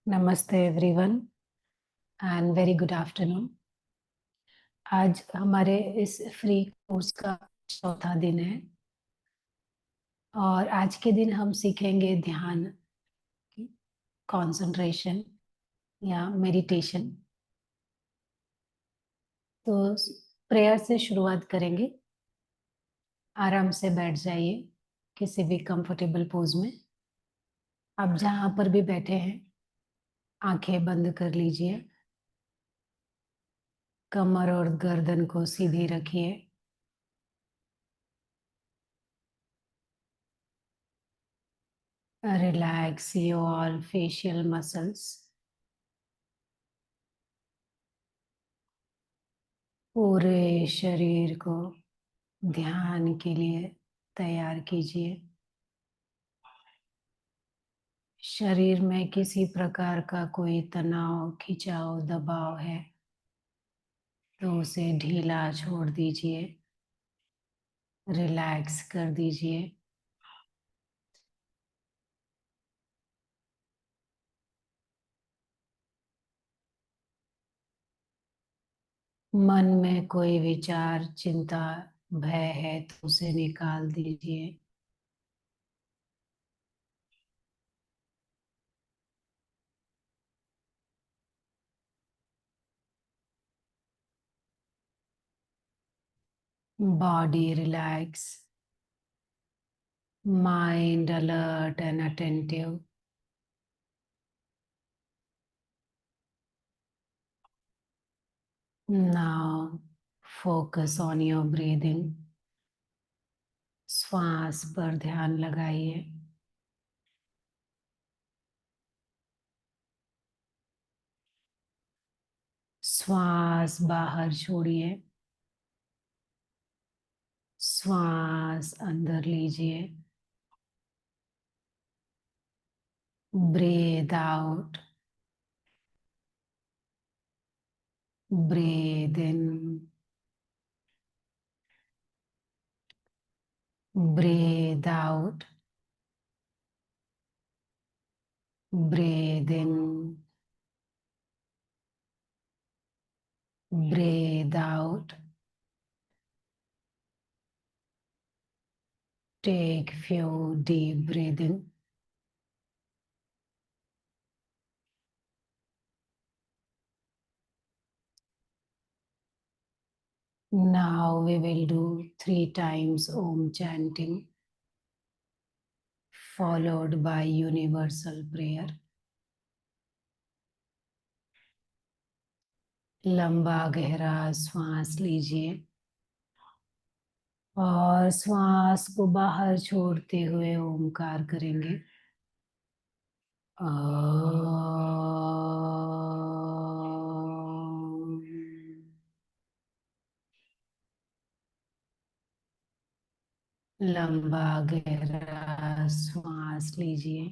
नमस्ते everyone and very good afternoon. आज हमारे इस फ्री कोर्स का चौथा दिन है और आज के दिन हम सीखेंगे ध्यान, कंसंट्रेशन या मेडिटेशन। तो प्रेयर से शुरुआत करेंगे। आराम से बैठ जाइए किसी भी कंफर्टेबल पोज में। आप जहाँ पर भी बैठे हैं आंखें बंद कर लीजिए। कमर और गर्दन को सीधी रखिए। Relax your facial muscles. पूरे शरीर को ध्यान के लिए तैयार कीजिए। शरीर में किसी प्रकार का कोई तनाव, खिंचाव, दबाव है तो उसे ढीला छोड़ दीजिए, रिलैक्स कर दीजिए। मन में कोई विचार, चिंता, भय है तो उसे निकाल दीजिए। Body relax, mind alert and attentive. Now focus on your breathing. श्वास पर ध्यान लगाइए। श्वास बाहर छोड़िए, श्वास अंदर लीजिए। Breathe out, breathe in, breathe out, breathe in, breathe out. Take few deep breathing. Now we will do 3 times Om chanting followed by universal prayer. लंबा गहरा श्वास लीजिए और श्वास को बाहर छोड़ते हुए ओमकार करेंगे। लंबा गहरा श्वास लीजिए,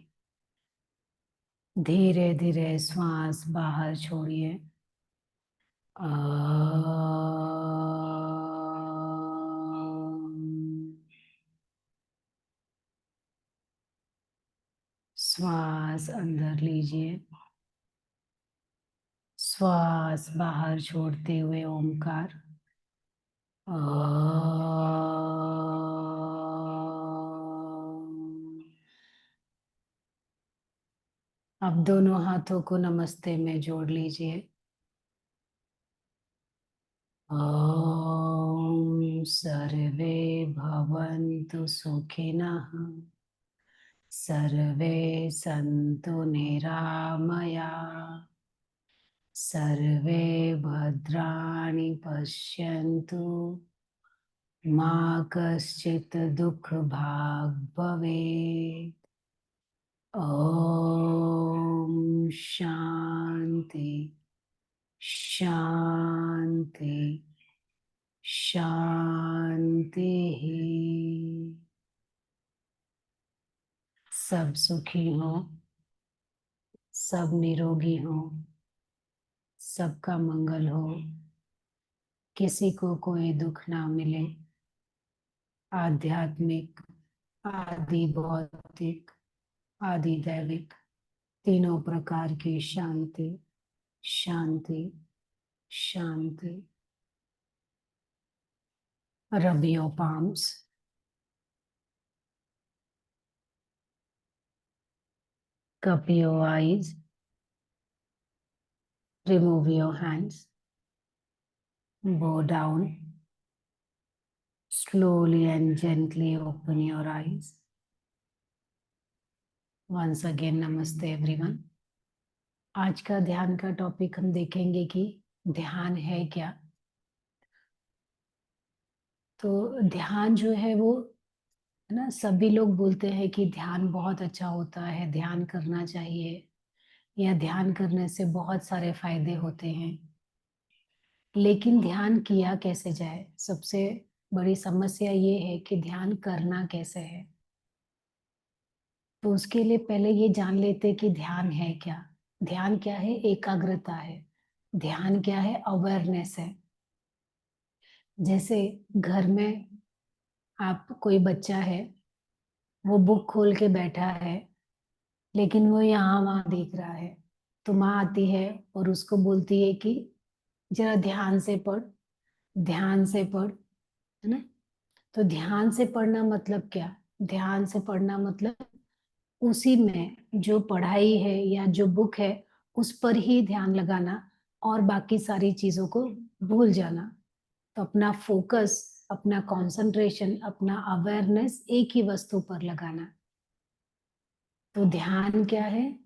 धीरे धीरे श्वास बाहर छोड़िए। श्वास अंदर लीजिए, श्वास बाहर छोड़ते हुए ओमकार। अब दोनों हाथों को नमस्ते में जोड़ लीजिए। ओम सर्वे भवन्तु सुखिनः, सर्वे सन्तु निरामया, सर्वे भद्राणि पश्यन्तु, मा कश्चित् दुःख भाग् भवेत्। ओम शांति शांति शांति। सब सुखी हो, सब निरोगी हो, सबका मंगल हो, किसी को कोई दुख ना मिले। आध्यात्मिक, आदि भौतिक, आदि दैविक तीनों प्रकार की शांति, शांति, शांति। Rub your palms, cup your eyes, remove your hands, bow down, slowly and gently open your eyes. Once again, namaste everyone. आज का ध्यान का टॉपिक हम देखेंगे कि ध्यान है क्या। तो ध्यान जो है वो है ना, सभी लोग बोलते हैं कि ध्यान बहुत अच्छा होता है, ध्यान करना चाहिए, या ध्यान करने से बहुत सारे फायदे होते हैं। लेकिन ध्यान किया कैसे जाए, सबसे बड़ी समस्या ये है कि ध्यान करना कैसे है। तो उसके लिए पहले ये जान लेते कि ध्यान है क्या। ध्यान क्या है? एकाग्रता है। ध्यान क्या है? अवेयरनेस है। जैसे घर में आप, कोई बच्चा है, वो बुक खोल के बैठा है, लेकिन वो यहाँ वहां देख रहा है। तो माँ आती है और उसको बोलती है कि जरा ध्यान से पढ़, ध्यान से पढ़, है ना। तो ध्यान से पढ़ना मतलब क्या? ध्यान से पढ़ना मतलब उसी में जो पढ़ाई है या जो बुक है उस पर ही ध्यान लगाना और बाकी सारी चीजों को भूल जाना। तो अपना फोकस, अपना कंसंट्रेशन, अपना अवेयरनेस एक ही वस्तु पर लगाना। तो ध्यान क्या है?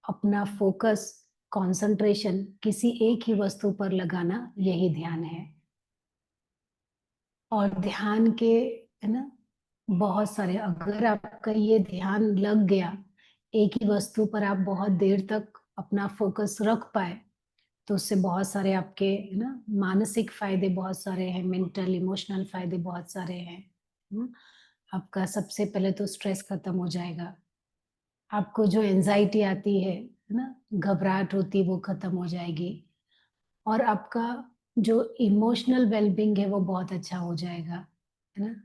अपना फोकस, कंसंट्रेशन किसी एक ही वस्तु पर लगाना, यही ध्यान है। और ध्यान के, है ना, बहुत सारे, अगर आपका ये ध्यान लग गया, एक ही वस्तु पर आप बहुत देर तक अपना फोकस रख पाए, तो उससे बहुत सारे आपके, है ना, मानसिक फायदे बहुत सारे हैं, मेंटल इमोशनल फायदे बहुत सारे हैं। आपका सबसे पहले तो स्ट्रेस खत्म हो जाएगा। आपको जो एंजाइटी आती है ना, घबराहट होती है, वो खत्म हो जाएगी। और आपका जो इमोशनल वेलबींग है वो बहुत अच्छा हो जाएगा, है ना।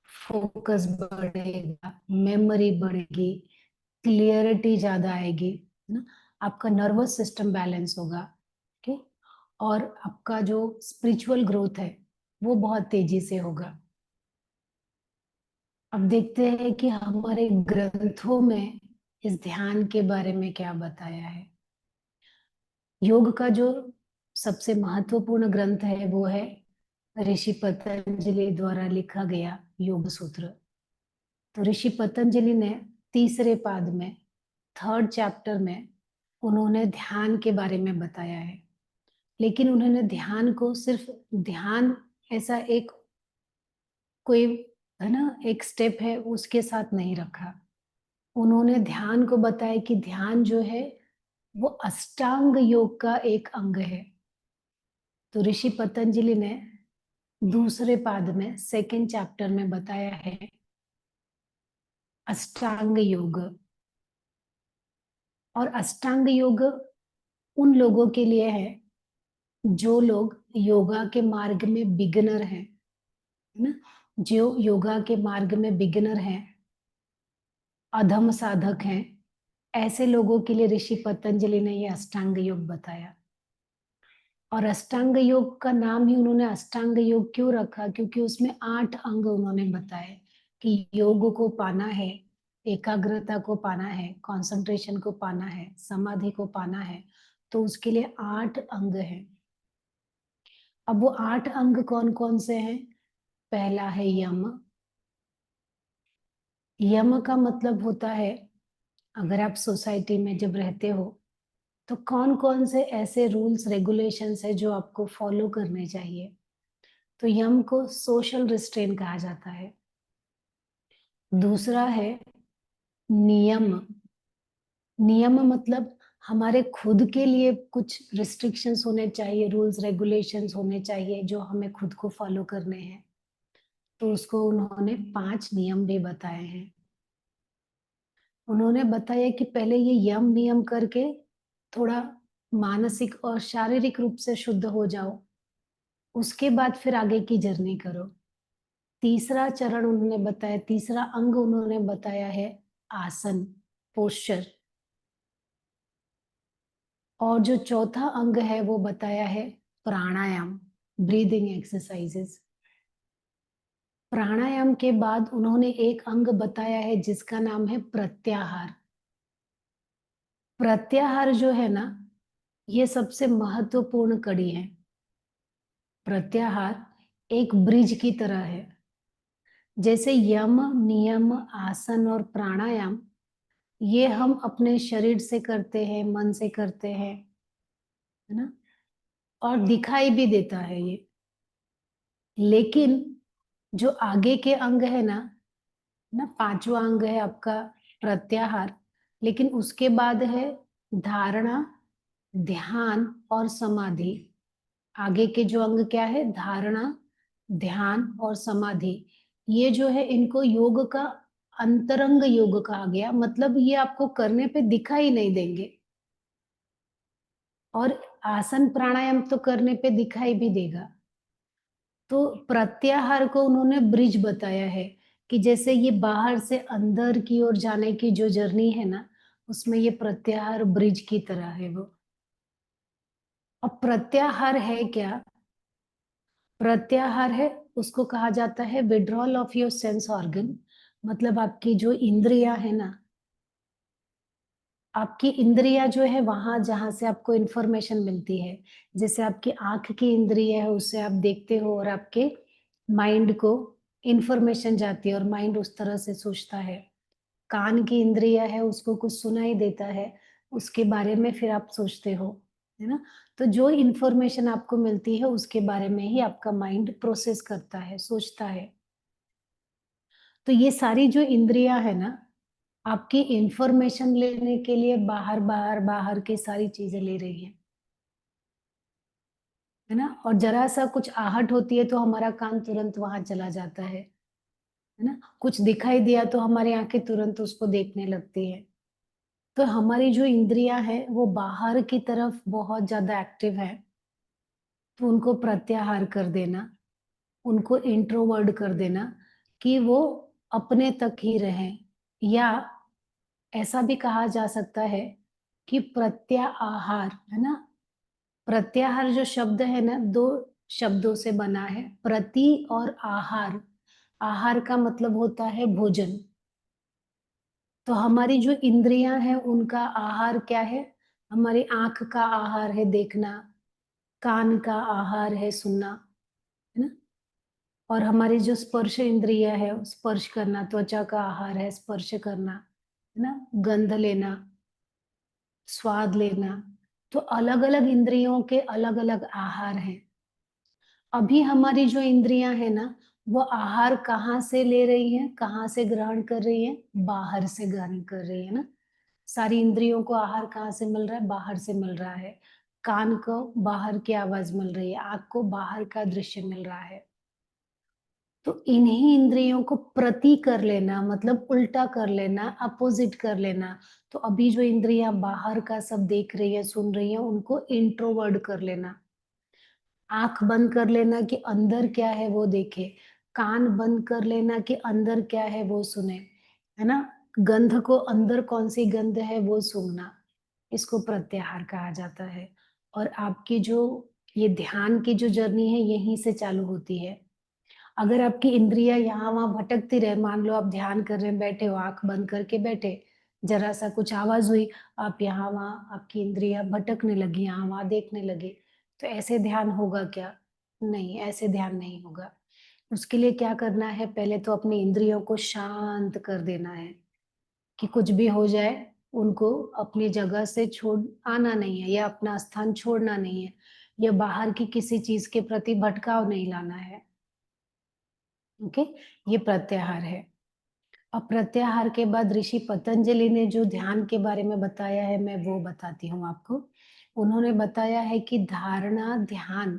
फोकस बढ़ेगा, मेमोरी बढ़ेगी, क्लियरिटी ज्यादा आएगी, है ना। आपका नर्वस सिस्टम बैलेंस होगा, ठीक। और आपका जो स्पिरिचुअल ग्रोथ है वो बहुत तेजी से होगा। अब देखते हैं कि हमारे ग्रंथों में इस ध्यान के बारे में क्या बताया है। योग का जो सबसे महत्वपूर्ण ग्रंथ है वो है ऋषि पतंजलि द्वारा लिखा गया योग सूत्र। तो ऋषि पतंजलि ने तीसरे पाद में, थर्ड चैप्टर में, उन्होंने ध्यान के बारे में बताया है। लेकिन उन्होंने ध्यान को सिर्फ ध्यान ऐसा एक कोई, है ना, एक स्टेप है उसके साथ नहीं रखा। उन्होंने ध्यान को बताया कि ध्यान जो है वो अष्टांग योग का एक अंग है। तो ऋषि पतंजलि ने दूसरे पाद में, सेकंड चैप्टर में बताया है अष्टांग योग। और अष्टांग योग उन लोगों के लिए है जो लोग योगा के मार्ग में बिगिनर हैं, है ना। जो योगा के मार्ग में बिगिनर हैं, अधम साधक हैं, ऐसे लोगों के लिए ऋषि पतंजलि ने ये अष्टांग योग बताया। और अष्टांग योग का नाम ही उन्होंने अष्टांग योग क्यों रखा? क्योंकि उसमें 8 अंग उन्होंने बताए कि योग को पाना है, एकाग्रता को पाना है, कंसंट्रेशन को पाना है, समाधि को पाना है, तो उसके लिए 8 अंग हैं। अब वो 8 अंग कौन कौन से हैं? पहला है यम। यम का मतलब होता है, अगर आप सोसाइटी में जब रहते हो तो कौन कौन से ऐसे रूल्स रेगुलेशंस है जो आपको फॉलो करने चाहिए। तो यम को सोशल रिस्ट्रेन कहा जाता है। दूसरा है नियम। नियम मतलब हमारे खुद के लिए कुछ रिस्ट्रिक्शंस होने चाहिए, रूल्स रेगुलेशंस होने चाहिए जो हमें खुद को फॉलो करने हैं। तो उसको उन्होंने 5 नियम भी बताए हैं। उन्होंने बताया कि पहले ये यम नियम करके थोड़ा मानसिक और शारीरिक रूप से शुद्ध हो जाओ, उसके बाद फिर आगे की जर्नी करो। तीसरा चरण उन्होंने बताया, तीसरा अंग उन्होंने बताया है आसन, पोस्चर। और जो चौथा अंग है वो बताया है प्राणायाम, ब्रीदिंग एक्सरसाइजेस। प्राणायाम के बाद उन्होंने एक अंग बताया है जिसका नाम है प्रत्याहार। प्रत्याहार जो है ना, ये सबसे महत्वपूर्ण कड़ी है। प्रत्याहार एक ब्रिज की तरह है। जैसे यम, नियम, आसन और प्राणायाम, ये हम अपने शरीर से करते हैं, मन से करते हैं, है ना, और दिखाई भी देता है ये। लेकिन जो आगे के अंग है ना, पांचवा अंग है आपका प्रत्याहार, लेकिन उसके बाद है धारणा, ध्यान और समाधि। आगे के जो अंग क्या है, धारणा, ध्यान और समाधि। ये जो है इनको योग का अंतरंग योग कहा गया, मतलब ये आपको करने पे दिखाई नहीं देंगे। और आसन प्राणायाम तो करने पे दिखाई भी देगा। तो प्रत्याहार को उन्होंने ब्रिज बताया है कि जैसे ये बाहर से अंदर की ओर जाने की जो जर्नी है ना, उसमें ये प्रत्याहार ब्रिज की तरह है वो। अब प्रत्याहार है क्या? प्रत्याहार है, उसको कहा जाता है withdrawal of your sense organ. मतलब आपकी जो इंद्रियां है ना, आपकी इंद्रियां जो है वहां जहां से आपको इंफॉर्मेशन मिलती है। जैसे आपकी आंख की इंद्रिय है, उससे आप देखते हो और आपके माइंड को इंफॉर्मेशन जाती है और माइंड उस तरह से सोचता है। कान की इंद्रिय है, उसको कुछ सुनाई देता है, उसके बारे में फिर आप सोचते हो, है ना। तो जो इंफॉर्मेशन आपको मिलती है उसके बारे में ही आपका माइंड प्रोसेस करता है, सोचता है। तो ये सारी जो इंद्रियां है ना, आपकी इंफॉर्मेशन लेने के लिए बाहर बाहर बाहर की सारी चीजें ले रही है ना। और जरा सा कुछ आहट होती है तो हमारा कान तुरंत वहां चला जाता है ना। कुछ दिखाई दिया तो हमारी आंखें तुरंत उसको देखने लगती है। तो हमारी जो इंद्रियां हैं वो बाहर की तरफ बहुत ज्यादा एक्टिव है। तो उनको प्रत्याहार कर देना, उनको इंट्रोवर्ट कर देना, कि वो अपने तक ही रहें। या ऐसा भी कहा जा सकता है कि प्रत्याहार, है ना। प्रत्याहार जो शब्द है ना, दो शब्दों से बना है, प्रति और आहार। आहार का मतलब होता है भोजन। तो हमारी जो इंद्रियां हैं उनका आहार क्या है? हमारी आंख का आहार है देखना, कान का आहार है सुनना, है ना। और हमारी जो स्पर्श इंद्रिय है, स्पर्श करना, त्वचा का आहार है स्पर्श करना, है ना, गंध लेना, स्वाद लेना। तो अलग अलग इंद्रियों के अलग अलग आहार हैं। अभी हमारी जो इंद्रियां है ना, वो आहार कहाँ से ले रही हैं, कहाँ से ग्रहण कर रही हैं? बाहर से ग्रहण कर रही है ना। सारी इंद्रियों को आहार कहाँ से मिल रहा है? बाहर से मिल रहा है। कान को बाहर की आवाज मिल रही है, आंख को बाहर का दृश्य मिल रहा है। तो इन्हीं इंद्रियों को प्रति कर लेना, मतलब उल्टा कर लेना, अपोजिट कर लेना। तो अभी जो इंद्रियां बाहर का सब देख रही है, सुन रही है, उनको इंट्रोवर्ट कर लेना। आंख बंद कर लेना कि अंदर क्या है वो देखे, कान बंद कर लेना कि अंदर क्या है वो सुने, है ना। गंध को, अंदर कौन सी गंध है वो सूंघना, इसको प्रत्याहार कहा जाता है। और आपकी जो ये ध्यान की जो जर्नी है यहीं से चालू होती है। अगर आपकी इंद्रियां यहाँ वहां भटकती रहे, मान लो आप ध्यान कर रहे हैं, बैठे हो, आंख बंद करके बैठे, जरा सा कुछ आवाज हुई, आप यहाँ वहां, आपकी इंद्रियां भटकने लगी, यहाँ वहां देखने लगे, तो ऐसे ध्यान होगा क्या? नहीं, ऐसे ध्यान नहीं होगा। उसके लिए क्या करना है? पहले तो अपनी इंद्रियों को शांत कर देना है कि कुछ भी हो जाए, उनको अपनी जगह से छोड़ आना नहीं है, या अपना स्थान छोड़ना नहीं है, या बाहर की किसी चीज के प्रति भटकाव नहीं लाना है। ओके, ये प्रत्याहार है। अब प्रत्याहार के बाद ऋषि पतंजलि ने जो ध्यान के बारे में बताया है, मैं वो बताती हूँ आपको। उन्होंने बताया है कि धारणा, ध्यान,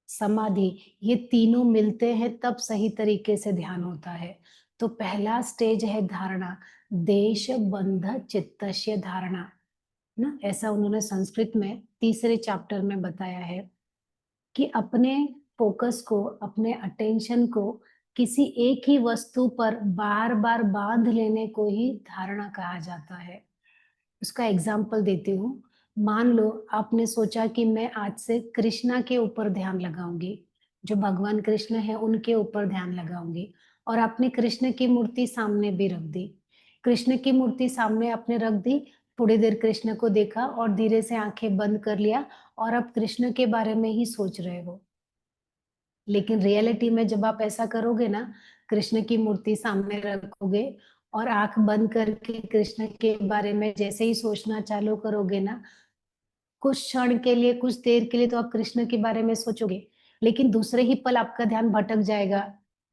समाधि, ये तीनों मिलते हैं तब सही तरीके से ध्यान होता है। तो पहला स्टेज है धारणा, देश बंध चित्तस्य धारणा, ना, ऐसा उन्होंने संस्कृत में तीसरे चैप्टर में बताया है कि अपने फोकस को, अपने अटेंशन को किसी एक ही वस्तु पर बार बार बांध लेने को ही धारणा कहा जाता है। उसका एग्जाम्पल देती हूँ। मान लो आपने सोचा कि मैं आज से कृष्णा के ऊपर ध्यान लगाऊंगी, जो भगवान कृष्ण है उनके ऊपर ध्यान लगाऊंगी, और आपने कृष्ण की मूर्ति सामने भी रख दी। कृष्ण की मूर्ति सामने आपने रख दी, थोड़ी देर कृष्ण को देखा और धीरे से आंखें बंद कर लिया, और अब कृष्ण के बारे में ही सोच रहे हो। लेकिन रियलिटी में जब आप ऐसा करोगे ना, कृष्ण की मूर्ति सामने रखोगे और आंख बंद करके कृष्ण के बारे में जैसे ही सोचना चालू करोगे ना, कुछ क्षण के लिए, कुछ देर के लिए तो आप कृष्ण के बारे में सोचोगे, लेकिन दूसरे ही पल आपका ध्यान भटक जाएगा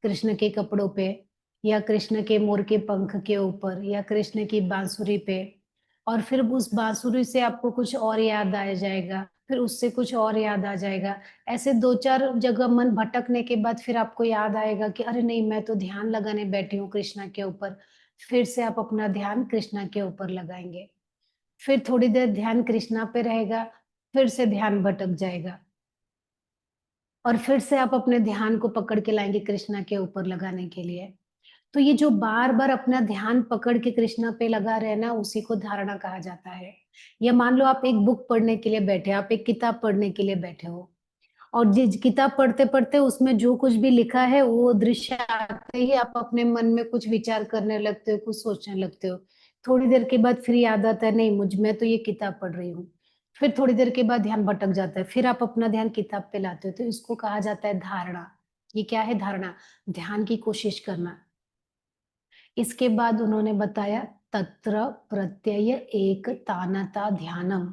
कृष्ण के कपड़ों पे, या कृष्ण के मोर के पंख के ऊपर, या कृष्ण की बांसुरी पे, और फिर उस बांसुरी से आपको कुछ और याद आ जाएगा, फिर उससे कुछ और याद आ जाएगा। ऐसे 2-4 जगह मन भटकने के बाद फिर आपको याद आएगा कि अरे नहीं, मैं तो ध्यान लगाने बैठी हूँ कृष्णा के ऊपर। फिर से आप अपना ध्यान कृष्णा के ऊपर लगाएँगे। फिर थोड़ी देर ध्यान कृष्णा पे रहेगा, फिर से ध्यान भटक जाएगा, और फिर से आप अपने ध्यान को पकड़ के लाएँगे कृष्णा के ऊपर लगाने के लिए। तो ये जो बार-बार अपना ध्यान पकड़ के कृष्णा पे लगा रहना, उसी को धारणा कहा जाता है। या मान लो आप एक बुक पढ़ने के लिए बैठे, आप एक किताब पढ़ने के लिए बैठे हो, और जिस किताब पढ़ते-पढ़ते उसमें जो कुछ भी लिखा है, वो दृश्य आते ही आप अपने मन में कुछ विचार करने लगते हो, कुछ सोचने लगते हो। थोड़ी देर के बाद फिर याद आता है, नहीं मैं तो ये किताब पढ़ रही हूँ। फिर थोड़ी देर के बाद ध्यान भटक जाता है, फिर आप अपना ध्यान किताब पे लाते हो, तो इसको कहा जाता है धारणा। ये क्या है धारणा? ध्यान की कोशिश करना। इसके बाद उन्होंने बताया तत्र प्रत्यय एक तानता ध्यानम।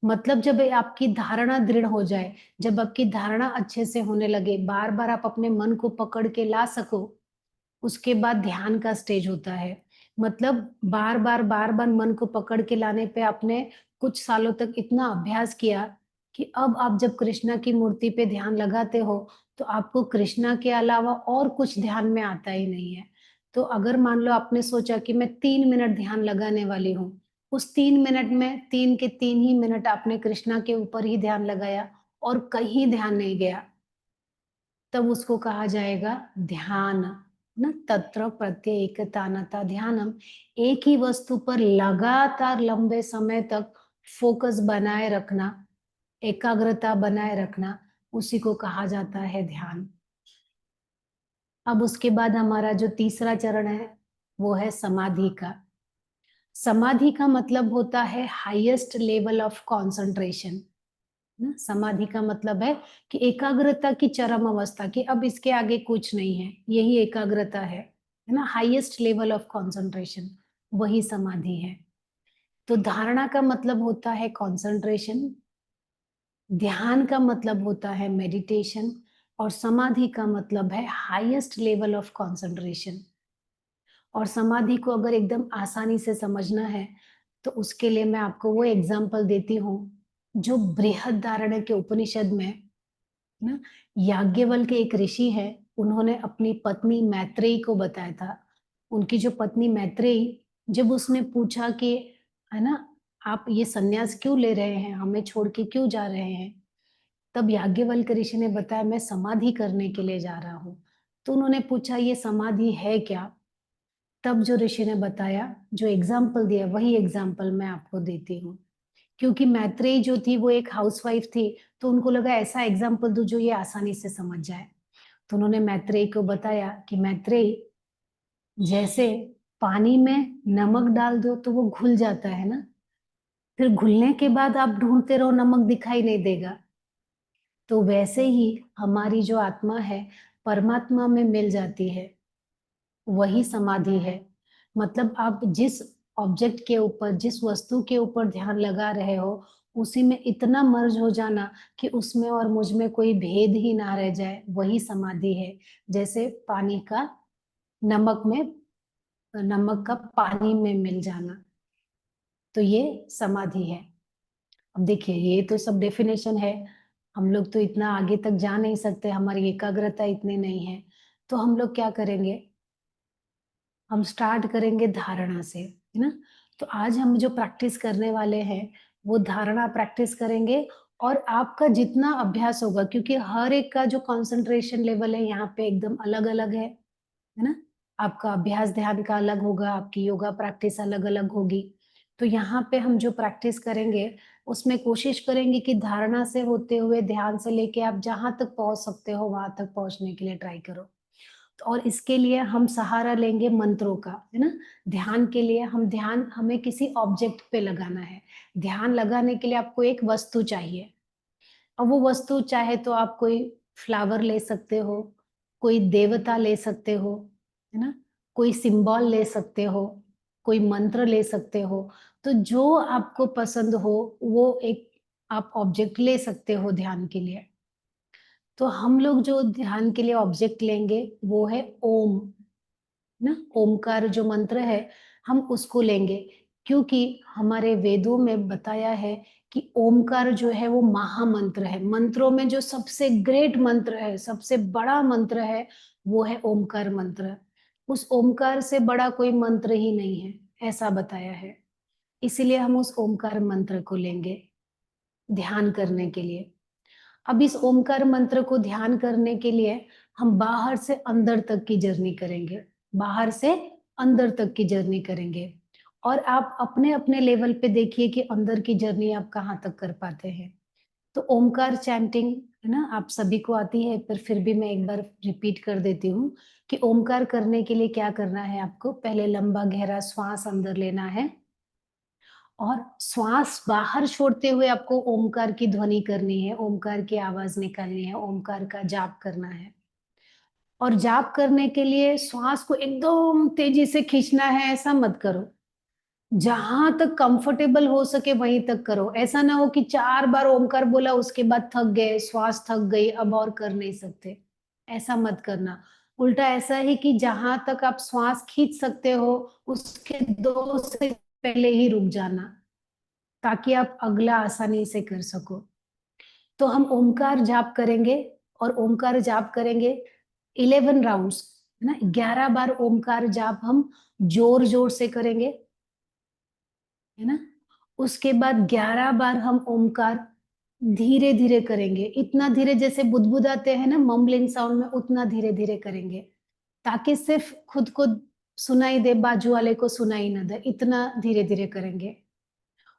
मतलब जब आपकी धारणा दृढ़ हो जाए, जब आपकी धारणा अच्छे से होने लगे, बार-बार आप अपने मन को पकड़ के ला सको, उसके बाद ध्यान का स्टेज होता है। मतलब बार-बार, बार-बार मन को पकड़ के लाने पे आपने कुछ सालों तक इतना अभ्यास किया कि अब आप जब कृष्णा की मूर्ति पे ध्यान लगाते हो, तो आपको कृष्णा के अलावा और कुछ ध्यान में आता ही नहीं है। तो अगर मान लो आपने सोचा कि मैं 3 मिनट ध्यान लगाने वाली हूँ, उस 3 मिनट में 3 के 3 ही मिनट आपने कृष्णा के ऊपर ही ध्यान लगाया और कहीं ध्यान नहीं गया, तब उसको कहा जाएगा ध्यान। ना तत्र प्रत्यय एकतानता ध्यानम। एक ही वस्तु पर लगातार लंबे समय तक फोकस बनाए रखना, एकाग्रता बनाए रखना, उसी को कहा जाता है ध्यान। अब उसके बाद हमारा जो तीसरा चरण है, वो है समाधि का। समाधि का मतलब होता है हाईएस्ट लेवल ऑफ कंसंट्रेशन। ना समाधि का मतलब है कि एकाग्रता की चरम अवस्था, कि अब इसके आगे कुछ नहीं है, यही एकाग्रता है ना, हाईएस्ट लेवल ऑफ कंसंट्रेशन, वही समाधि है। तो धारणा का मतलब होता है कंसंट्रेशन, ध्यान का मतलब होता है मेडिटेशन, और समाधि का मतलब है हाईएस्ट लेवल ऑफ कंसंट्रेशन। और समाधि को अगर एकदम आसानी से समझना है, तो उसके लिए मैं आपको वो एग्जाम्पल देती हूँ जो बृहदारण्य के उपनिषद में ना, याज्ञवल्क्य एक ऋषि है, उन्होंने अपनी पत्नी मैत्रेयी को बताया था। उनकी जो पत्नी मैत्रेयी, जब उसने पूछा कि है ना, आप ये संन्यास क्यों ले रहे हैं, हमें छोड़ के क्यों जा रहे हैं, तब याज्ञवल्क्य ऋषि ने बताया मैं समाधि करने के लिए जा रहा हूँ। तो उन्होंने पूछा ये समाधि है क्या? तब जो ऋषि ने बताया, जो एग्जाम्पल दिया, वही एग्जाम्पल मैं आपको देती हूँ। क्योंकि मैत्रेयी जो थी वो एक हाउसवाइफ थी, तो उनको लगा ऐसा एग्जाम्पल दूं जो ये आसानी से समझ जाए। तो उन्होंने मैत्रेयी को बताया कि मैत्रेयी, जैसे पानी में नमक डाल दो तो वो घुल जाता है ना, फिर घुलने के बाद आप ढूंढते रहो नमक दिखाई नहीं देगा, तो वैसे ही हमारी जो आत्मा है परमात्मा में मिल जाती है, वही समाधि है। मतलब आप जिस ऑब्जेक्ट के ऊपर, जिस वस्तु के ऊपर ध्यान लगा रहे हो, उसी में इतना मर्ज हो जाना कि उसमें और मुझ में कोई भेद ही ना रह जाए, वही समाधि है। जैसे पानी का नमक में, नमक का पानी में मिल जाना, तो ये समाधि है। अब देखिए ये तो सब डेफिनेशन है, हम लोग तो इतना आगे तक जा नहीं सकते, हमारी एकाग्रता इतनी नहीं है। तो हम लोग क्या करेंगे, हम स्टार्ट करेंगे धारणा से, है ना? तो आज हम जो प्रैक्टिस करने वाले हैं, वो धारणा प्रैक्टिस करेंगे, और आपका जितना अभ्यास होगा, क्योंकि हर एक का जो कंसंट्रेशन लेवल है यहाँ पे एकदम अलग-अलग है ना? आपका अभ्यास ध्यान का अलग होगा, आपकी योगा प्रैक्टिस अलग-अलग होगी। तो यहाँ पे हम जो प्रैक्टिस करेंगे, उसमें कोशिश करेंगे कि धारणा से होते हुए ध्यान से लेके आप जहाँ तक पहुँच सकते हो, वहाँ तक पहुँचने के लिए ट्राई करो। और इसके लिए हम सहारा लेंगे मंत्रों का, है ना? ध्यान के लिए ध्यान हमें किसी ऑब्जेक्ट पे लगाना है। ध्यान लगाने के लिए आपको एक वस्तु चाहिए। अब वो वस्तु चाहे तो आप कोई फ्लावर ले सकते हो, कोई देवता ले सकते हो, है ना? कोई सिंबल ले सकते हो, कोई मंत्र ले सकते हो। तो जो आपको पसंद हो, वो एक आप ऑब्जेक्ट ले सकते हो ध्यान के लिए। तो हम लोग जो ध्यान के लिए ऑब्जेक्ट लेंगे, वो है ओम। ना ओमकार जो मंत्र है हम उसको लेंगे क्योंकि हमारे वेदों में बताया है कि ओमकार जो है वो महामंत्र है। मंत्रों में जो सबसे ग्रेट मंत्र है, सबसे बड़ा मंत्र है, वो है ओमकार मंत्र। उस ओमकार से बड़ा कोई मंत्र ही नहीं है, ऐसा बताया है। इसीलिए हम उस ओमकार मंत्र को लेंगे ध्यान करने के लिए। अब इस ओमकार मंत्र को ध्यान करने के लिए हम बाहर से अंदर तक की जर्नी करेंगे। बाहर से अंदर तक की जर्नी करेंगे और आप अपने-अपने लेवल पे देखिए कि अंदर की जर्नी आप कहाँ तक कर पाते हैं। तो ओमकार चैंटिंग है ना, आप सभी को आती है पर फिर भी मैं एक बार रिपीट कर देती हूँ कि ओमकार करने के लिए क्या करना है आपको, पहले लंबा गहरा श्वास अंदर लेना है और श्वास बाहर छोड़ते हुए आपको ओमकार की ध्वनि करनी है, ओमकार की आवाज निकालनी है, ओमकार का जाप करना है। और जाप करने के लिए श्वास को एकदम तेजी से खींचना है, ऐसा मत करो। जहां तक कंफर्टेबल हो सके वहीं तक करो। ऐसा ना हो कि 4 बार ओमकार बोला उसके बाद थक गए, श्वास थक गई, अब और कर नहीं सकते। ऐसा मत करना। उल्टा ऐसा है कि जहां तक आप श्वास खींच सकते हो, उसके 2 से पहले ही रुक जाना। ताकि आप अगला आसानी से कर सको। तो हम ओमकार जाप करेंगे और ओमकार जाप करेंगे 11 राउंड्स, है ना? 11 बार ओमकार जाप हम जोर-जोर से करेंगे, है ना? उसके बाद 11 बार हम ओमकार धीरे-धीरे करेंगे। इतना धीरे जैसे बुदबुदाते हैं ना मम्बलिंग साउंड में, उतना धीरे-धीरे करेंगे। ताकि सिर्फ खुद को सुनाई दे, बाजू वाले को सुनाई ना दे, इतना धीरे-धीरे करेंगे।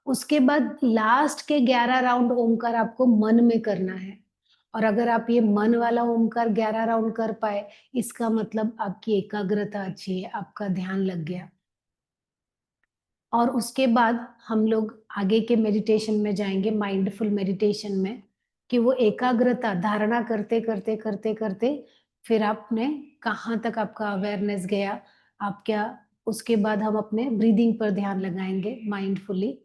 उसके बाद लास्ट के 11 राउंड ओमकार आपको मन में करना है और अगर आप ये मन वाला ओमकार 11 राउंड कर पाए, इसका मतलब आपकी एकाग्रता अच्छी है, आपका ध्यान लग गया। और उसके बाद हम लोग आगे के मेडिटेशन में जाएँगे, माइंडफुल मेडिटेशन में, कि वो एकाग्रता धारणा करते, फिर आपने कहाँ तक आपका अवेयरनेस गया, आप क्या उसके बाद हम अपने ब्रीदिंग पर ध्यान लगाएँगे माइंडफुली।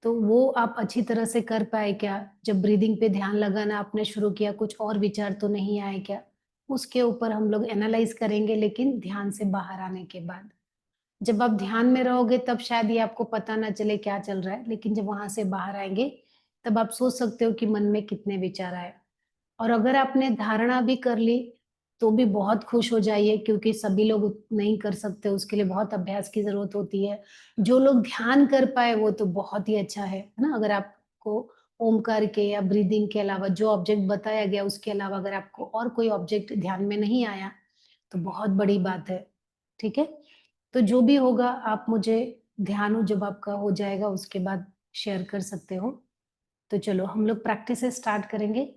तो वो आप अच्छी तरह से कर पाए क्या? जब ब्रीदिंग पे ध्यान लगाना आपने शुरू किया, कुछ और विचार तो नहीं आए क्या? उसके ऊपर हम लोग एनालाइज़ करेंगे लेकिन ध्यान से बाहर आने के बाद। जब आप ध्यान में रहोगे तब शायद ये आपको पता ना चले क्या चल रहा है, लेकिन जब वहाँ से बाहर आएँगे, तब आप सोच सकते हो कि मन में कितने विचार आए। और अगर आपने धारणा भी कर ली, तो भी बहुत खुश हो जाइए क्योंकि सभी लोग नहीं कर सकते, उसके लिए बहुत अभ्यास की ज़रूरत होती है। जो लोग ध्यान कर पाए वो तो बहुत ही अच्छा है ना? अगर आपको ओमकार के या ब्रीदिंग के अलावा जो ऑब्जेक्ट बताया गया उसके अलावा अगर आपको और कोई ऑब्जेक्ट ध्यान में नहीं आया, तो बहुत बड़ी बात है, ठीक है? तो जो भी होगा आप मुझे ध्यान जब आपका हो जाएगा उसके बाद शेयर कर सकते हो। तो चलो हम लोग प्रैक्टिस से स्टार्ट करेंगे।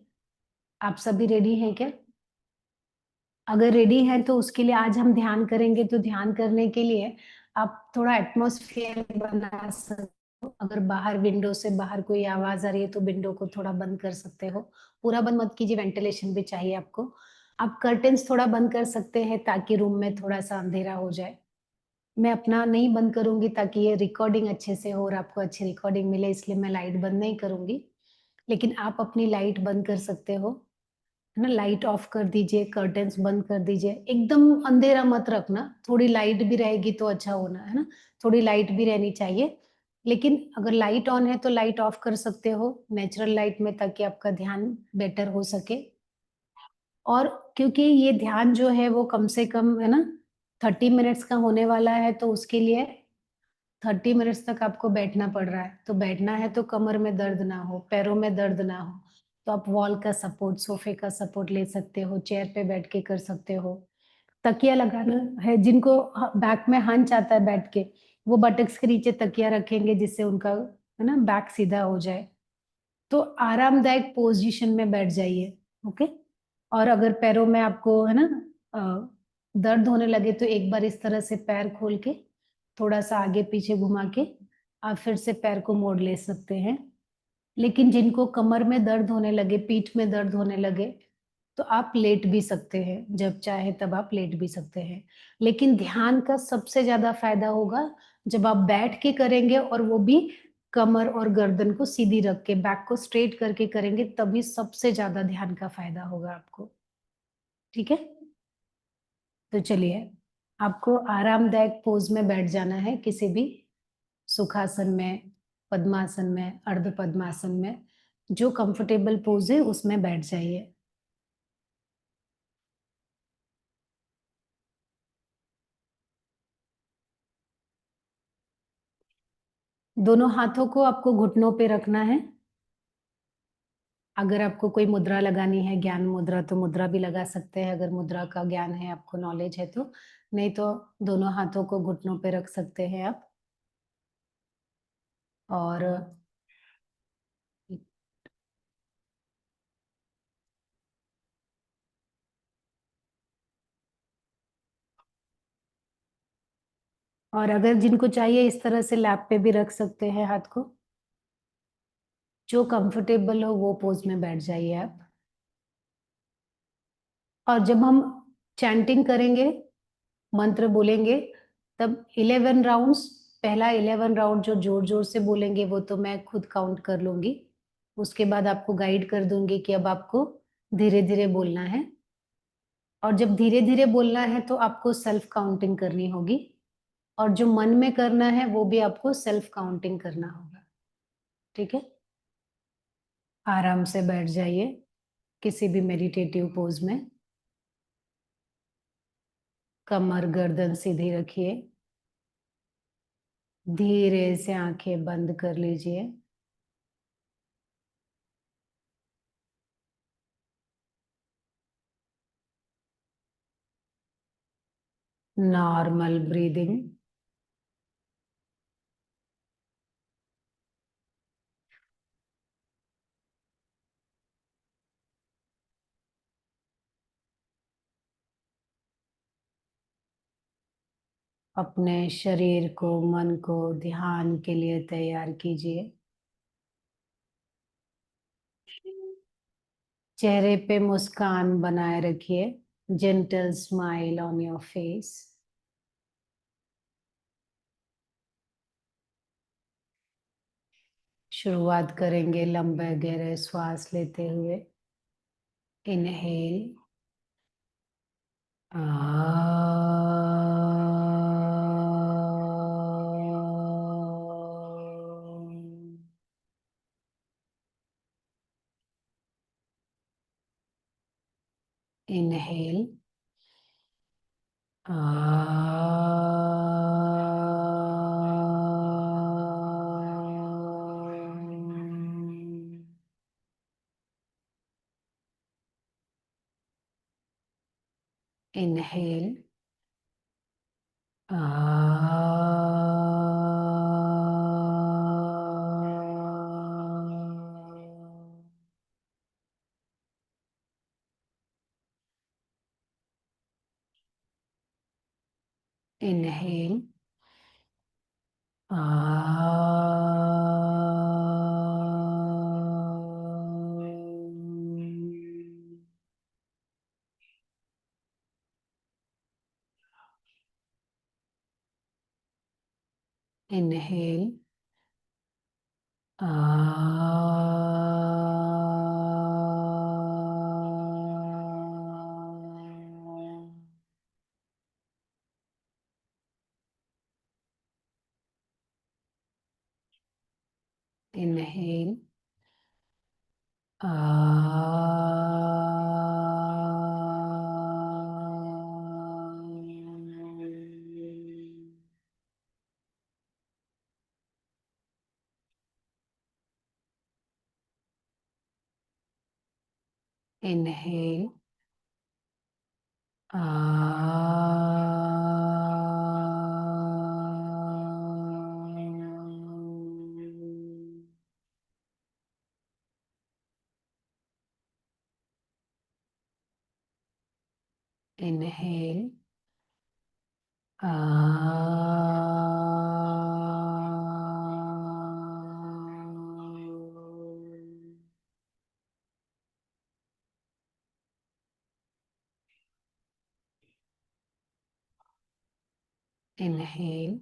आप सभी रेडी हैं क्या? अगर रेडी हैं तो उसके लिए आज हम ध्यान करेंगे, तो ध्यान करने के लिए आप थोड़ा एटमॉस्फेयर बना सकते हो। अगर बाहर विंडो से बाहर कोई आवाज़ आ रही है तो विंडो को थोड़ा बंद कर सकते हो। पूरा बंद मत कीजिए, वेंटिलेशन भी चाहिए आपको। आप कर्टेन्स थोड़ा बंद कर सकते हैं ताकि रूम में थोड़ा-सा अंधेरा हो जाए। मैं अपना नहीं बंद करूँगी ताकि ये रिकॉर्डिंग अच्छे से हो और आपको अच्छी रिकॉर्डिंग मिले इसलिए मैं लाइट बंद नहीं करूँगी। लेकिन आप अपनी लाइट बंद कर सकते हो। है ना? लाइट ऑफ कर दीजिए, कर्टेन्स बंद कर दीजिए। एकदम अंधेरा मत रखना, थोड़ी लाइट भी रहेगी तो अच्छा होना, है ना? थोड़ी लाइट भी रहनी चाहिए। लेकिन अगर लाइट ऑन है तो लाइट ऑफ कर सकते हो नेचुरल लाइट में ताकि आपका ध्यान बेटर हो सके। और क्योंकि ये ध्यान जो है वो कम से कम है ना 30 मिनट्स का होने वाला है तो उसके लिए 30 मिनट्स तक आपको बैठना पड़ रहा है। तो बैठना है तो कमर में दर्द ना हो, पैरों में दर्द ना हो, तो आप वॉल का सपोर्ट, सोफ़े का सपोर्ट ले सकते हो, चेयर पे बैठ के कर सकते हो। तकिया लगाना है जिनको बैक में हंच आता है बैठ के, वो बटक्स के नीचे तकिया रखेंगे जिससे उनका है ना बैक सीधा हो जाए। तो आरामदायक पोजीशन में बैठ जाइए। ओके। और अगर पैरों में आपको है ना दर्द होने लगे तो एक बार इस तरह से पैर खोल के थोड़ा सा आगे पीछे घुमा के आप फिर से पैर को मोड़ ले सकते हैं। लेकिन जिनको कमर में दर्द होने लगे, पीठ में दर्द होने लगे, तो आप लेट भी सकते हैं। जब चाहे तब आप लेट भी सकते हैं। लेकिन ध्यान का सबसे ज्यादा फायदा होगा जब आप बैठ के करेंगे, और वो भी कमर और गर्दन को सीधी रख के, बैक को स्ट्रेट करके करेंगे, तभी सबसे ज्यादा ध्यान का फायदा होगा आपको। ठीक है। तो चलिए, आपको आरामदायक पोज में बैठ जाना है, किसी भी सुखासन में, पद्मासन में, अर्ध पद्मासन में, जो कंफर्टेबल पोज है उसमें बैठ जाइए। दोनों हाथों को आपको घुटनों पे रखना है। अगर आपको कोई मुद्रा लगानी है, ज्ञान मुद्रा, तो मुद्रा भी लगा सकते हैं, अगर मुद्रा का ज्ञान है, आपको नॉलेज है तो। नहीं तो दोनों हाथों को घुटनों पे रख सकते हैं आप। और अगर जिनको चाहिए इस तरह से लैप पे भी रख सकते हैं हाथ को। जो कंफर्टेबल हो वो पोज में बैठ जाइए आप। और जब हम चैंटिंग करेंगे, मंत्र बोलेंगे, तब 11 राउंड्स, पहला 11 राउंड जो जोर जोर से बोलेंगे वो तो मैं खुद काउंट कर लूंगी। उसके बाद आपको गाइड कर दूंगी कि अब आपको धीरे धीरे बोलना है। और जब धीरे धीरे बोलना है तो आपको सेल्फ काउंटिंग करनी होगी। और जो मन में करना है वो भी आपको सेल्फ काउंटिंग करना होगा। ठीक है। आराम से बैठ जाइए किसी भी मेडिटेटिव पोज में। कमर गर्दन सीधी रखिए। धीरे से आंखें बंद कर लीजिए। Normal breathing. अपने शरीर को, मन को ध्यान के लिए तैयार कीजिए। चेहरे पे मुस्कान बनाए रखिए। Gentle smile on your face. शुरुआत करेंगे लंबे गहरे श्वास लेते हुए। Inhale. Inhale. Inhale. Inhale. Inhale. Inhale. Inhale. Inhale inhale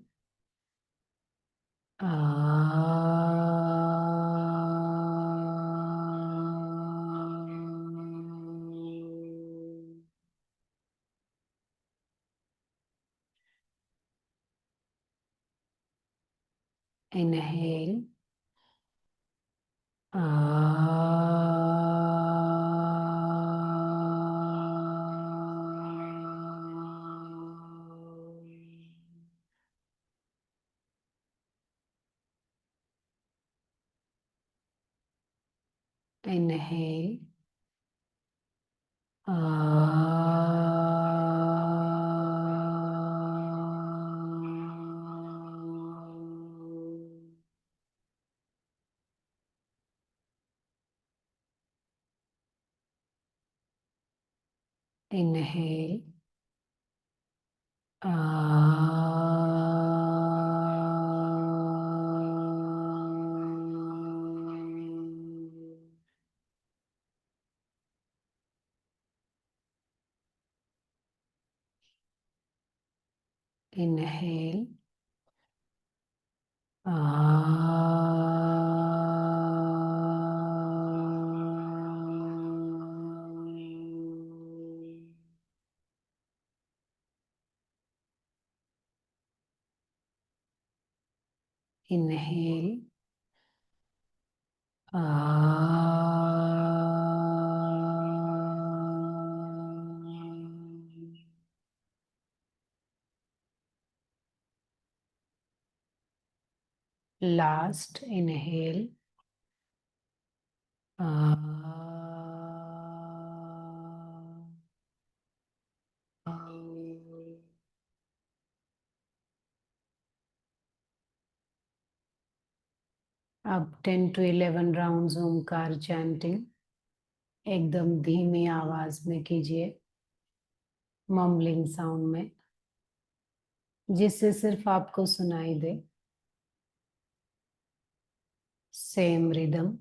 inhale inhale inhale inhale inhale last inhale अब 10 to 11 राउंड्स ओमकार चैंटिंग एकदम धीमी आवाज में कीजिए, मम्बलिंग साउंड में, जिससे सिर्फ आपको सुनाई दे। Same rhythm.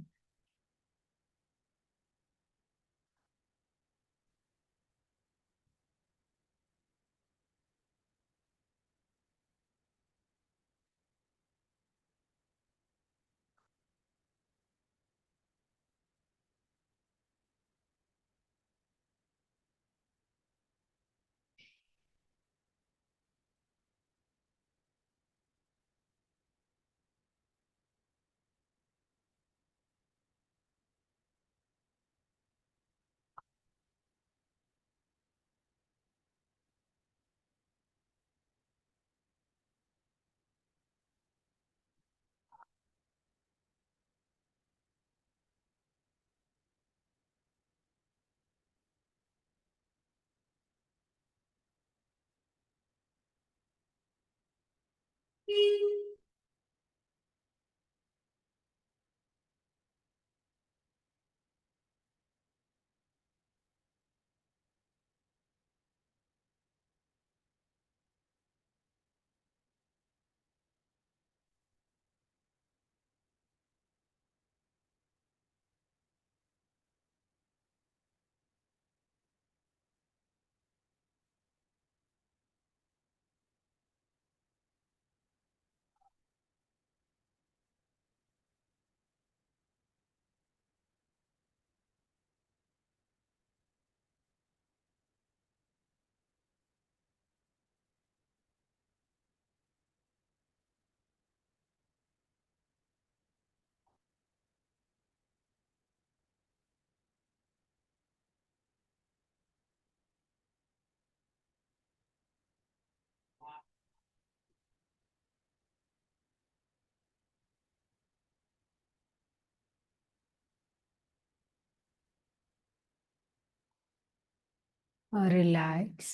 और रिलैक्स।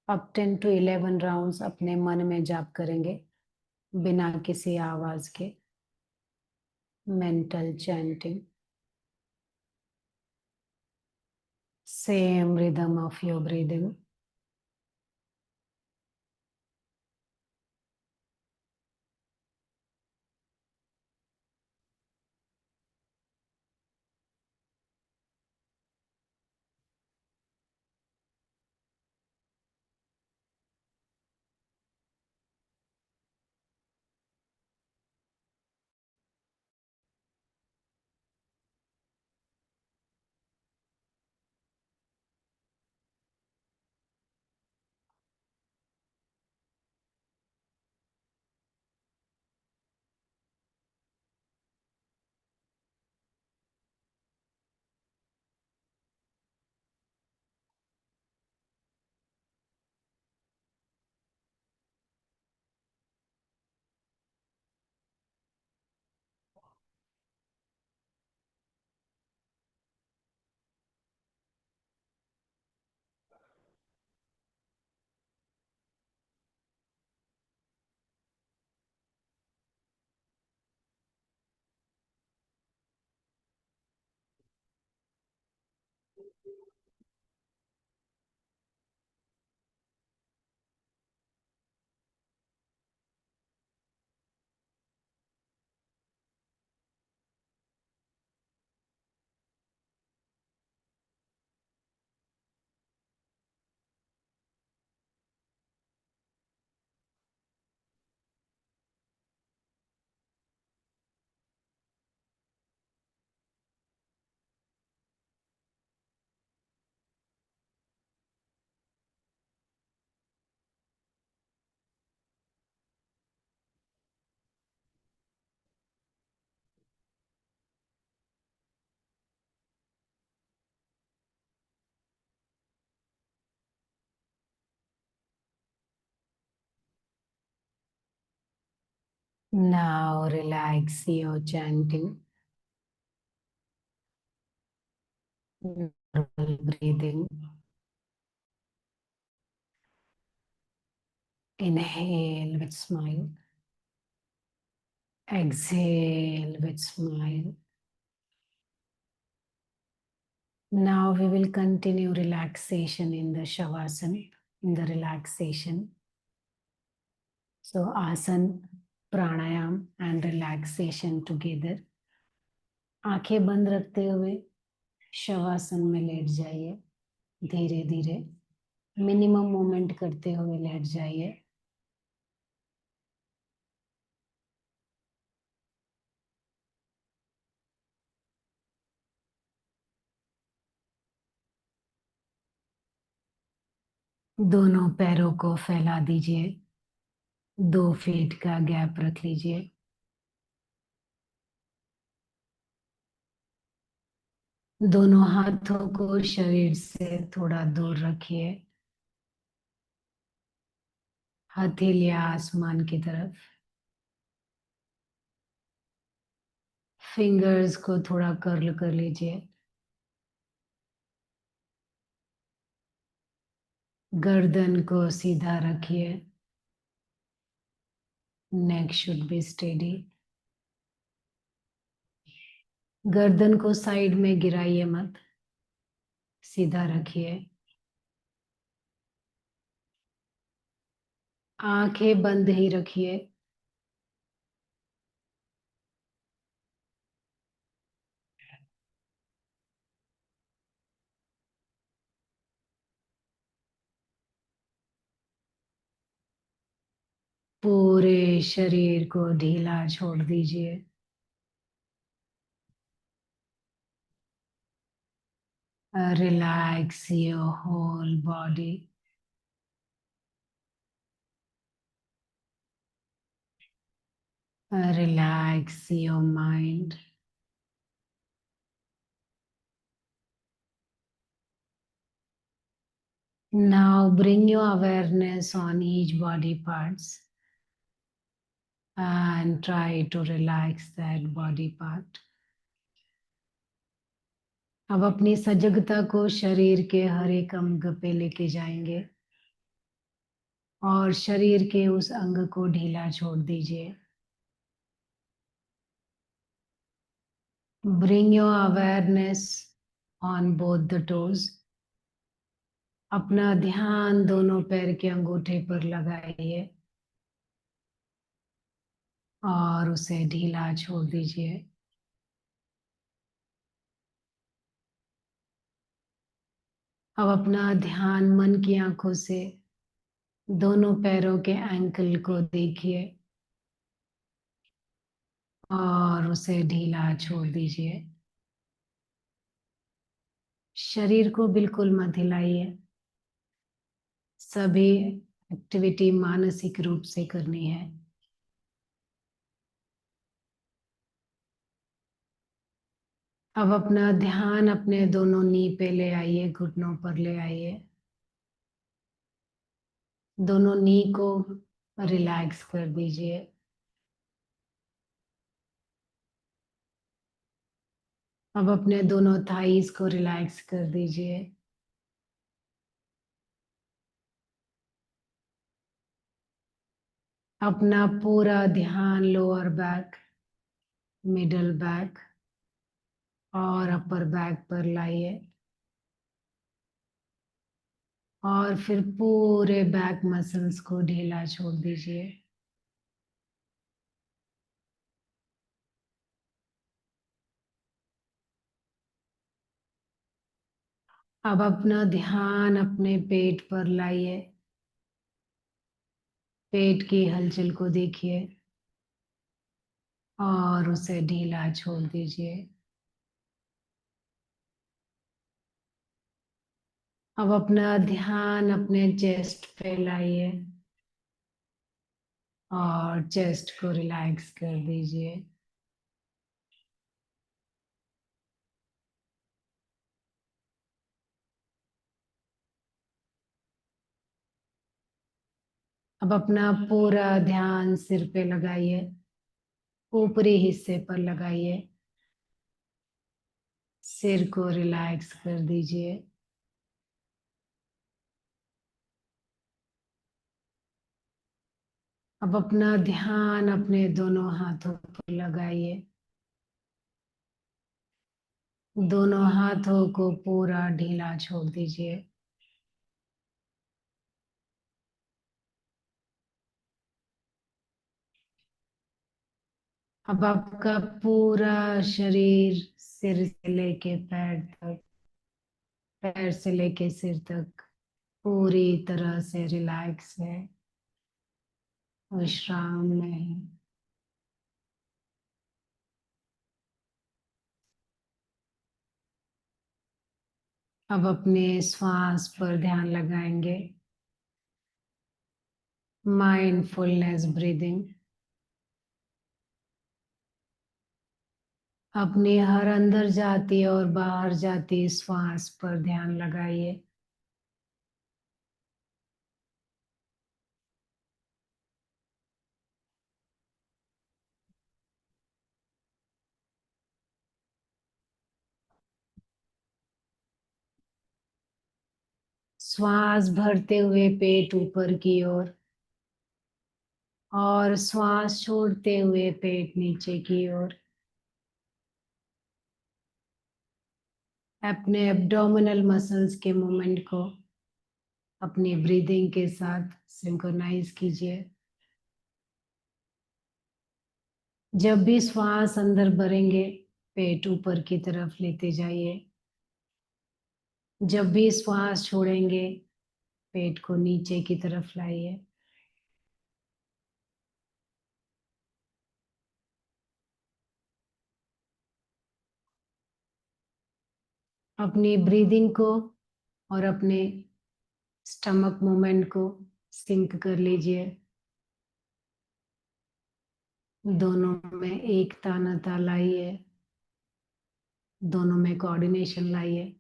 अब 10 to 11 राउंड्स अपने मन में जाप करेंगे, बिना किसी आवाज के, mental chanting. Same rhythm of your breathing. Now relax your chanting. Normal breathing. Inhale with smile. Exhale with smile. Now we will continue relaxation in the Shavasana, in the relaxation. So asana, pranayam and relaxation together. आंखें बंद रखते हुए शवासन में late जाइए. धीरे धीरे minimum movement करते हुए लेट जाइए. दोनों पैरों को फैला दीजिए. 2 फीट का गैप रख लीजिए. दोनों हाथों को शरीर से थोड़ा दूर रखिए. हथेलियां आसमान की तरफ. फिंगर्स को थोड़ा कर्ल कर लीजिए. गर्दन को सीधा रखिए. नेक शुड बी स्टेडी. गर्दन को साइड में गिराइए मत. सीधा रखिए. आंखें बंद ही रखिए. पूरे शरीर को ढीला छोड़ दीजिए. Relax your whole body. Relax your mind. Now bring your awareness on each body parts and try to relax that body part. अब अपनी सजगता को शरीर के हर एक अंग पे लेके जाएंगे और शरीर के उस अंग को ढीला छोड़ दीजिए. Bring your awareness on both the toes. अपना ध्यान दोनों पैर के अंगूठे पर लगाइए और उसे ढीला छोड़ दीजिए। अब अपना ध्यान मन की आंखों से दोनों पैरों के एंकल को देखिए और उसे ढीला छोड़ दीजिए। शरीर को बिल्कुल मत हिलाइए। सभी एक्टिविटी मानसिक रूप से करनी है। अब अपना ध्यान अपने दोनों नी पे ले आइए, घुटनों पर ले आइए। दोनों नी को रिलैक्स कर दीजिए। अब अपने दोनों थाइस को रिलैक्स कर दीजिए। अपना पूरा ध्यान लोअर बैक, मिडल बैक और अपर बैक पर लाइए और फिर पूरे बैक मसल्स को ढीला छोड़ दीजिए। अब अपना ध्यान अपने पेट पर लाइए। पेट की हलचल को देखिए और उसे ढीला छोड़ दीजिए। अब अपना ध्यान अपने चेस्ट पे लाइए और चेस्ट को रिलैक्स कर दीजिए। अब अपना पूरा ध्यान सिर पे लगाइए, ऊपरी हिस्से पर लगाइए। सिर को रिलैक्स कर दीजिए। अब अपना ध्यान अपने दोनों हाथों पर लगाइए। दोनों हाथों को पूरा ढीला छोड़ दीजिए। अब आपका पूरा शरीर सिर से लेके पैर तक, पैर से लेके सिर तक पूरी तरह से रिलैक्स है, विश्राम में है। अब अपने श्वास पर ध्यान लगाएंगे। Mindfulness breathing. अपनी हर अंदर जाती और बाहर जाती श्वास पर ध्यान लगाइए। श्वास भरते हुए पेट ऊपर की ओर और श्वास छोड़ते हुए पेट नीचे की ओर। अपने एब्डोमिनल मसल्स के मूवमेंट को अपनी ब्रीदिंग के साथ सिंक्रोनाइज कीजिए। जब भी श्वास अंदर भरेंगे, पेट ऊपर की तरफ लेते जाइए। जब भी श्वास छोड़ेंगे, पेट को नीचे की तरफ लाइए। अपनी ब्रीदिंग को और अपने स्टमक मूवमेंट को सिंक कर लीजिए। दोनों में एकता लाइए। दोनों में कोऑर्डिनेशन लाइए।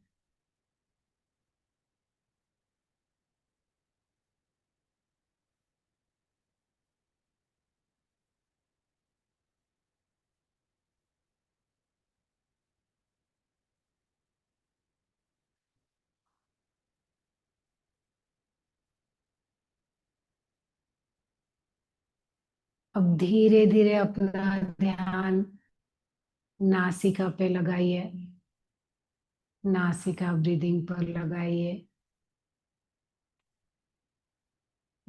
अब धीरे धीरे अपना ध्यान नासिका पे लगाइए। नासिका ब्रीदिंग पर लगाइए।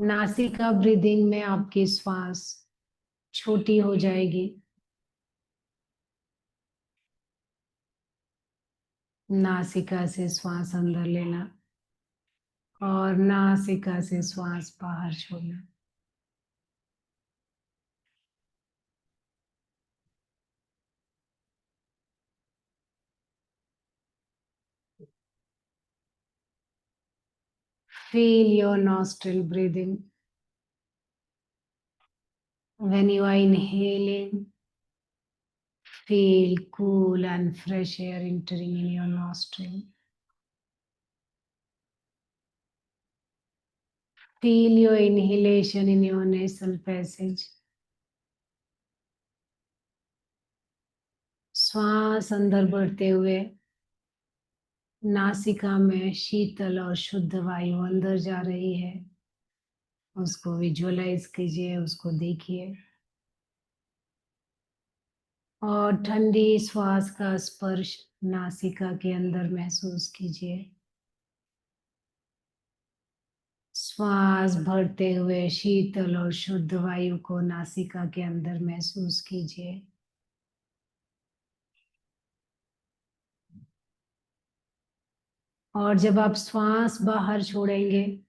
नासिका ब्रीदिंग में आपकी श्वास छोटी हो जाएगी। नासिका से श्वास अंदर लेना और नासिका से श्वास बाहर छोड़ना। Feel your nostril breathing. When you are inhaling, feel cool and fresh air entering in your nostril. Feel your inhalation in your nasal passage. श्वास अंदर बढ़ते हुए नासिका में शीतल और शुद्ध वायु अंदर जा रही है, उसको विजुअलाइज कीजिए, उसको देखिए। और ठंडी श्वास का स्पर्श नासिका के अंदर महसूस कीजिए। श्वास भरते हुए शीतल और शुद्ध वायु को नासिका के अंदर महसूस कीजिए। और जब आप श्वास बाहर छोड़ेंगे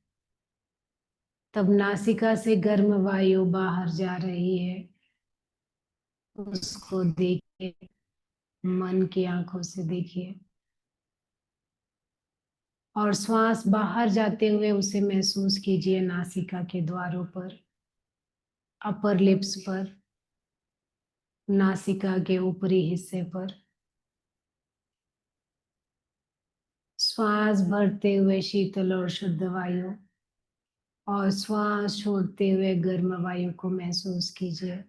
तब नासिका से गर्म वायु बाहर जा रही है, उसको देखिए, मन की आंखों से देखिए। और श्वास बाहर जाते हुए उसे महसूस कीजिए नासिका के द्वारों पर, अपर लिप्स पर, नासिका के ऊपरी हिस्से पर। श्वास भरते हुए शीतल और शुद्ध वायु और श्वास छोड़ते हुए गर्म वायु को महसूस कीजिए।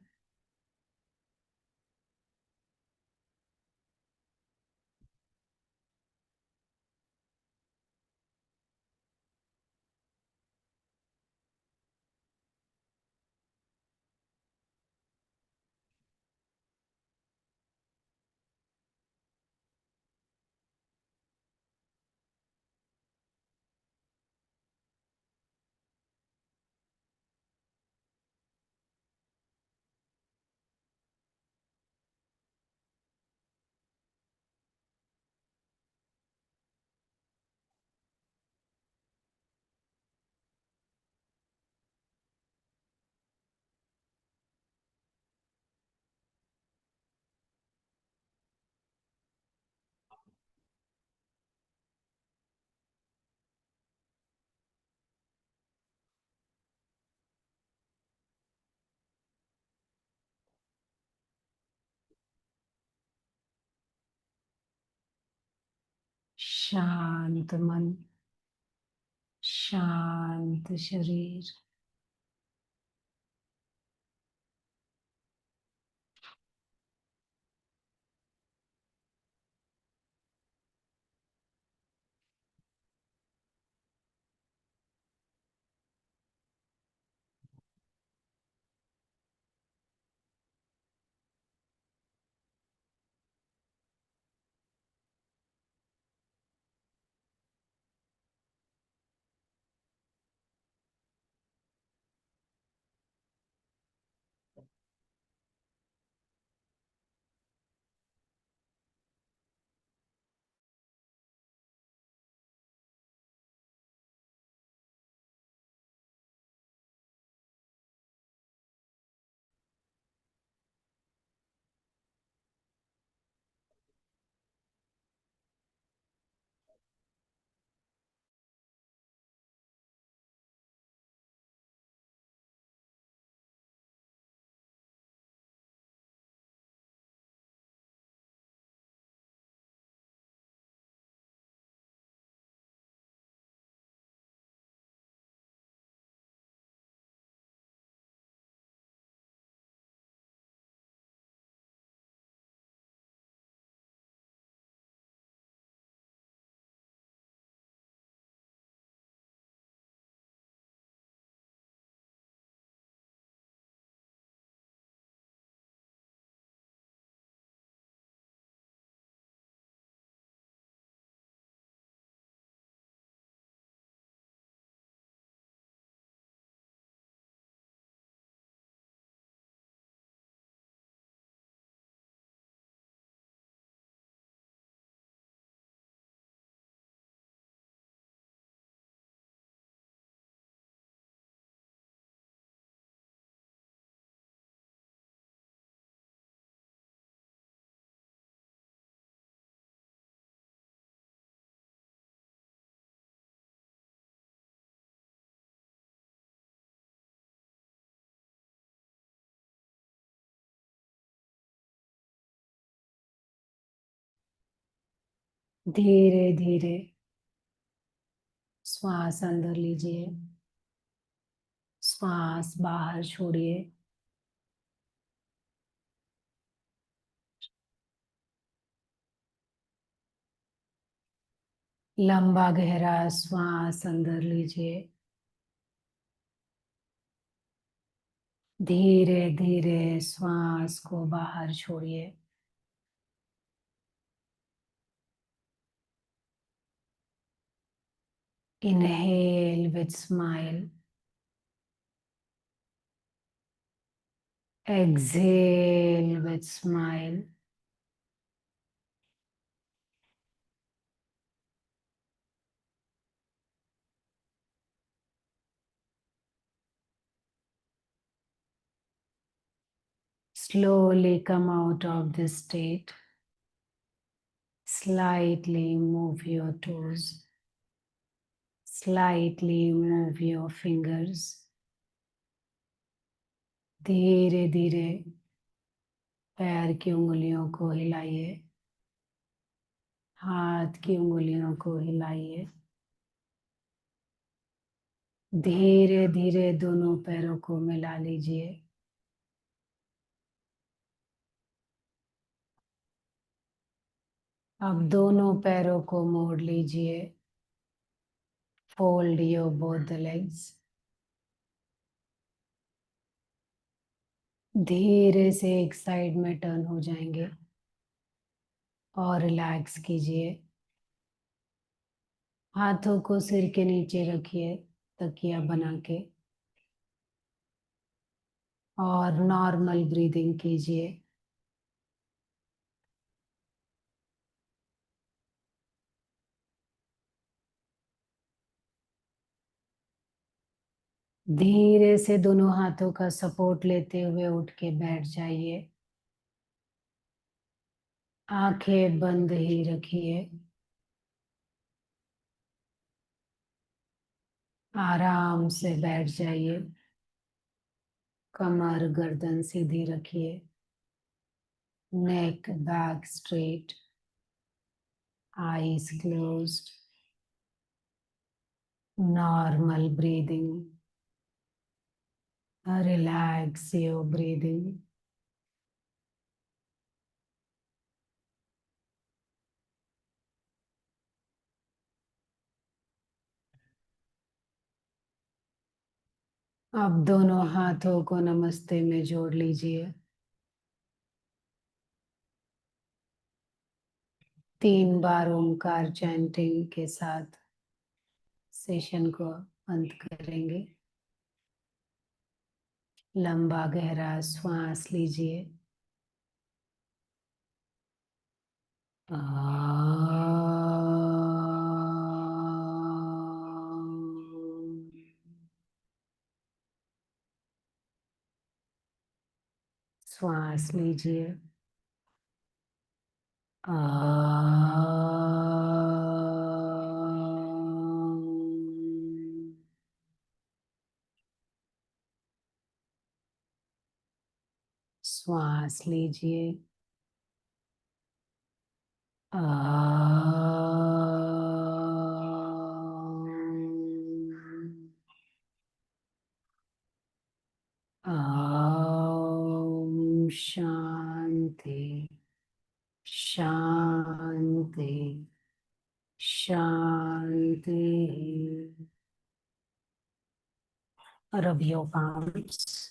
शांत मन, शांत शरीर। धीरे धीरे श्वास अंदर लीजिए, श्वास बाहर छोड़िए। लंबा गहरा श्वास अंदर लीजिए, धीरे धीरे श्वास को बाहर छोड़िए। Inhale with smile. Exhale with smile. Slowly come out of this state. Slightly move your toes. Slightly move your fingers. धीरे धीरे पैर की उंगलियों को हिलाइए, हाथ की उंगलियों को हिलाइए। धीरे धीरे दोनों पैरों को मिला लीजिए। अब दोनों पैरों को मोड़ लीजिए। Fold your both the legs. धीरे से एक साइड में टर्न हो जाएंगे और रिलैक्स कीजिए। हाथों को सिर के नीचे रखिए तकिया बना के और नॉर्मल ब्रीदिंग कीजिए। धीरे से दोनों हाथों का सपोर्ट लेते हुए उठ के बैठ जाइए। आंखें बंद ही रखिए। आराम से बैठ जाइए। कमर गर्दन सीधी रखिए। नेक back straight. Eyes closed. Normal breathing. Relax your breathing. अब दोनों हाथों को नमस्ते में जोड़ लीजिए। 3 बार ओमकार चैंटिंग के साथ सेशन को अंत करेंगे। लंबा गहरा श्वास लीजिए। श्वास लीजिए। श्वास लीजिए। ओम शांति शांति शांति। Rub your palms.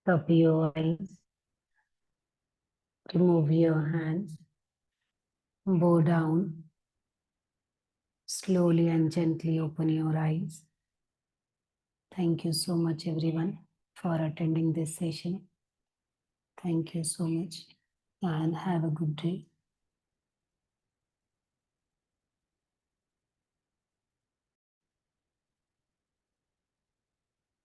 Cup your eyes. Remove your hands. Bow down. Slowly and gently open your eyes. Thank you so much, everyone, for attending this session. Thank you so much and have a good day.